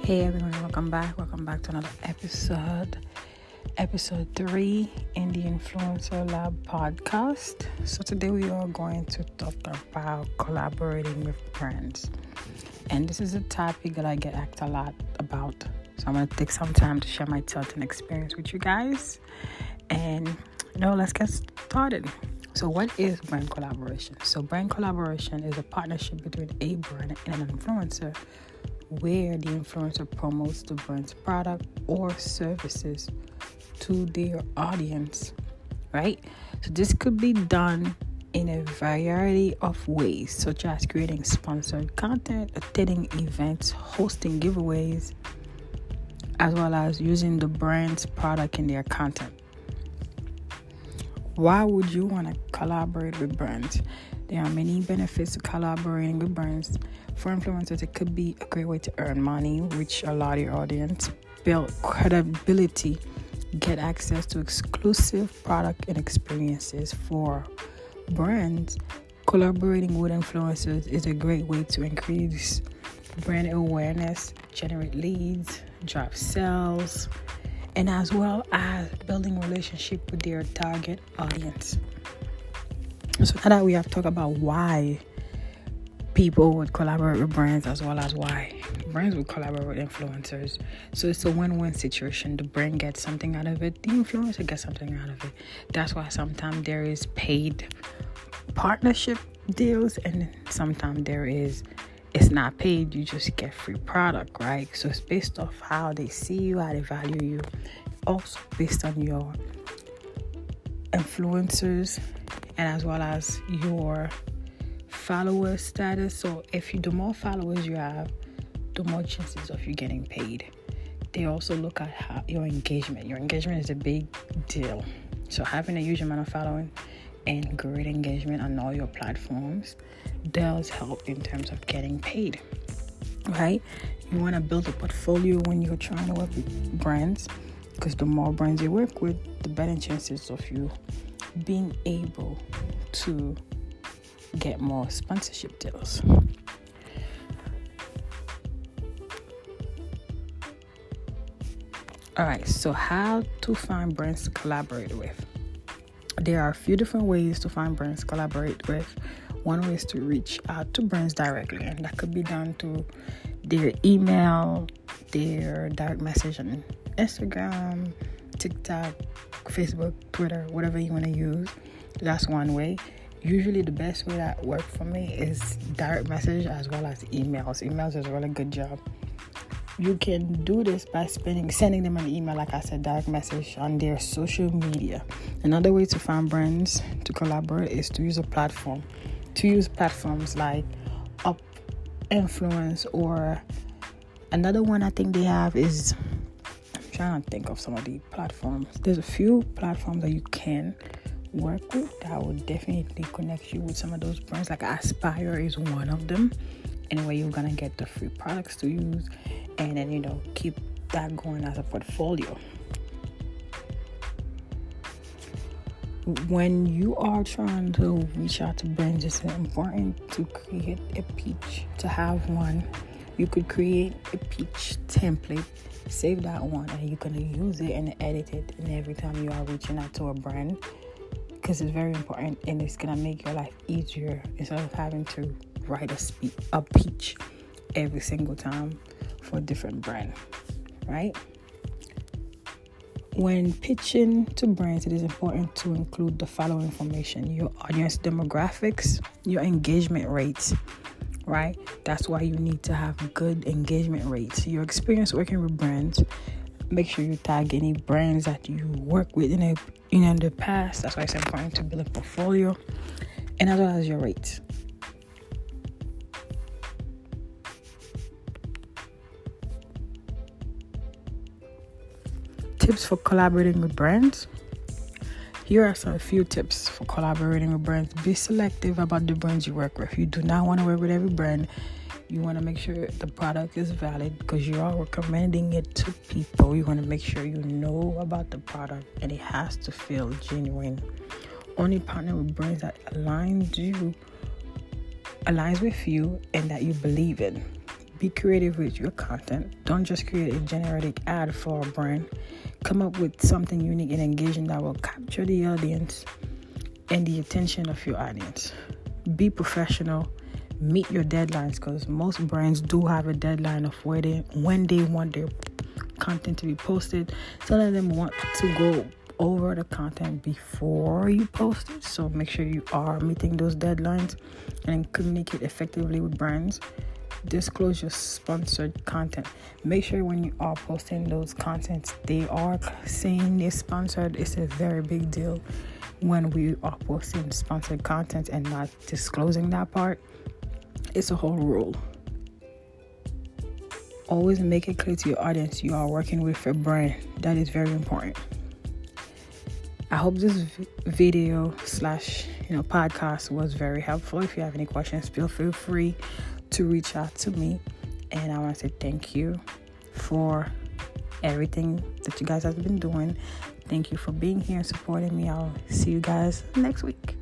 Hey everyone, welcome back. Welcome back to another episode 3 in the Influencer Lab podcast. So today we are going to talk about collaborating with brands. And this is a topic that I get asked a lot about. So I'm going to take some time to share my thoughts and experience with you guys. And let's get started. So what is brand collaboration? So brand collaboration is a partnership between a brand and an influencer where the influencer promotes the brand's product or services to their audience, right? So this could be done in a variety of ways, such as creating sponsored content, attending events, hosting giveaways, as well as using the brand's product in their content. Why would you want to collaborate with brands? There are many benefits to collaborating with brands. For influencers, it could be a great way to earn money, reach a larger audience, build credibility, get access to exclusive product and experiences. For brands, collaborating with influencers is a great way to increase brand awareness, generate leads, drive sales, and as well as building relationship with their target audience. So now that we have talked about why people would collaborate with brands as well as why brands would collaborate with influencers. So it's a win-win situation. The brand gets something out of it. The influencer gets something out of it. That's why sometimes there is paid partnership deals and sometimes it's not paid. You just get free product, right? So it's based off how they see you, how they value you. Also based on your influencers and as well as your follower status. So the more followers you have, the more chances of you getting paid. They also look at your engagement. Your engagement is a big deal. So having a huge amount of following and great engagement on all your platforms does help in terms of getting paid, right? You want to build a portfolio when you're trying to work with brands, because the more brands you work with, the better chances of you being able to get more sponsorship deals. All right, so how to find brands to collaborate with? There are a few different ways to find brands to collaborate with. One way is to reach out to brands directly, and that could be done through their email, their direct message on Instagram, TikTok, Facebook, Twitter, whatever you want to use. That's one way. Usually the best way that works for me is direct message as well as emails. Emails is a really good job. You can do this by sending them an email, like I said, direct message on their social media. Another way to find brands to collaborate is to use a platform. To use platforms like Up Influence, or another one I think they have is, I'm trying to think of some of the platforms. There's a few platforms that you can work with that would definitely connect you with some of those brands. Like Aspire is one of them. Anyway, you're gonna get the free products to use and then keep that going as a portfolio. When you are trying to reach out to brands, it's important to create a pitch, to have one. You could create a pitch template, save that one, and you're gonna use it and edit it and every time you are reaching out to a brand, because it's very important and it's gonna make your life easier instead of having to write a pitch every single time for a different brand, right? When pitching to brands, it is important to include the following information: your audience demographics, your engagement rates, right? That's why you need to have good engagement rates. Your experience working with brands. Make sure you tag any brands that you work with in the past. That's why it's important to build a portfolio, and as well as your rates. Tips for collaborating with brands. Here are some few tips for collaborating with brands. Be selective about the brands you work with. You do not want to work with every brand. You want to make sure the product is valid because you are recommending it to people. You want to make sure you know about the product and it has to feel genuine. Only partner with brands that aligns with you and that you believe in. Be creative with your content. Don't just create a generic ad for a brand. Come up with something unique and engaging that will capture the audience and the attention of your audience. Be professional. Meet your deadlines, because most brands do have a deadline of when they want their content to be posted. Some of them want to go over the content before you post it, so make sure you are meeting those deadlines and communicate effectively with brands. Disclose your sponsored content. Make sure when you are posting those contents, they are saying they're sponsored. It's a very big deal when we are posting sponsored content and not disclosing that part. It's a whole rule. Always make it clear to your audience you are working with a brand. That is very important. I hope this video / podcast was very helpful. If you have any questions, feel free to reach out to me. And I want to say thank you for everything that you guys have been doing. Thank you for being here and supporting me. I'll see you guys next week.